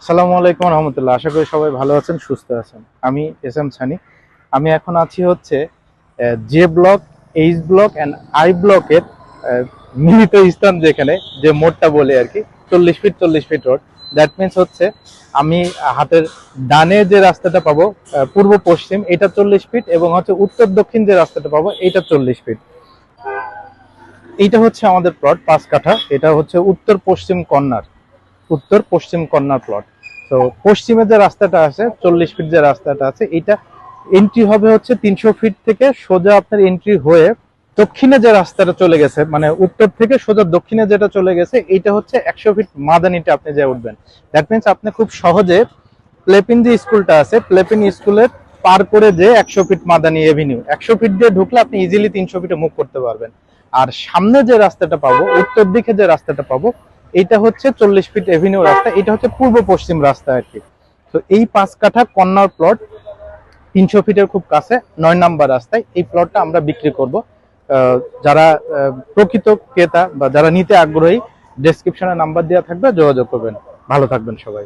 আসসালামু আলাইকুম রহমতুল্লাহ। আশা করি সবাই ভালো আছেন, সুস্থ আছেন। আমি এস এম সানি। আমি এখন আছি হচ্ছে J block, H block and I ব্লকের মিলিত স্থান, যেখানে যে মোড়টা বলে আর কি 40 feet 40 feet road. That means হচ্ছে আমি হাতের ডানে যে রাস্তাটা পাবো পূর্ব পশ্চিম, এটা 40 ফিট, এবং হচ্ছে উত্তর দক্ষিণ যে রাস্তাটা পাবো এটা 40 ফিট। এইটা হচ্ছে আমাদের প্লট 5 কাঠা। এটা হচ্ছে উত্তর পশ্চিম কর্নার প্লট। তো পশ্চিমে যে রাস্তাটা আছে 40 ফিট যে রাস্তাটা আছে, এটা এন্ট্রি হবে হচ্ছে 300 ফিট থেকে সোজা আপনার এন্ট্রি হয়ে দক্ষিণে যে রাস্তাটা চলে গেছে, মানে উত্তর থেকে সোজা দক্ষিণে যেটা চলে গেছে, এইটা হচ্ছে 100 ফিট মাদানিতে আপনি যে উঠবেন। দ্যাট মিনস আপনি খুব সহজে প্লেপিন যে স্কুলটা আছে, প্লেপিন স্কুলের পার করে যে 100 ফিট মাদানি এভিনিউ, 100 ফিট দিয়ে ঢুকলে আপনি ইজিলি 300 ফিটে মুভ করতে পারবেন। আর সামনে যে রাস্তাটা পাবো, উত্তর দিকে যে রাস্তাটা পাবো, এটা হচ্ছে 40 ফিট এভিনিউ রাস্তা। এটা হচ্ছে পূর্ব পশ্চিম রাস্তা আর কি। তো এই 5 কাঠা কর্নার প্লট 300 ফিটের খুব কাছে 9 নাম্বার রাস্তায় এই প্লটটা আমরা বিক্রি করব। যারা প্রকৃত ক্রেতা বা যারা নিতে আগ্রহী, ডেসক্রিপশনে নাম্বার দেওয়া থাকবে, যোগাযোগ করবেন। ভালো থাকবেন সবাই।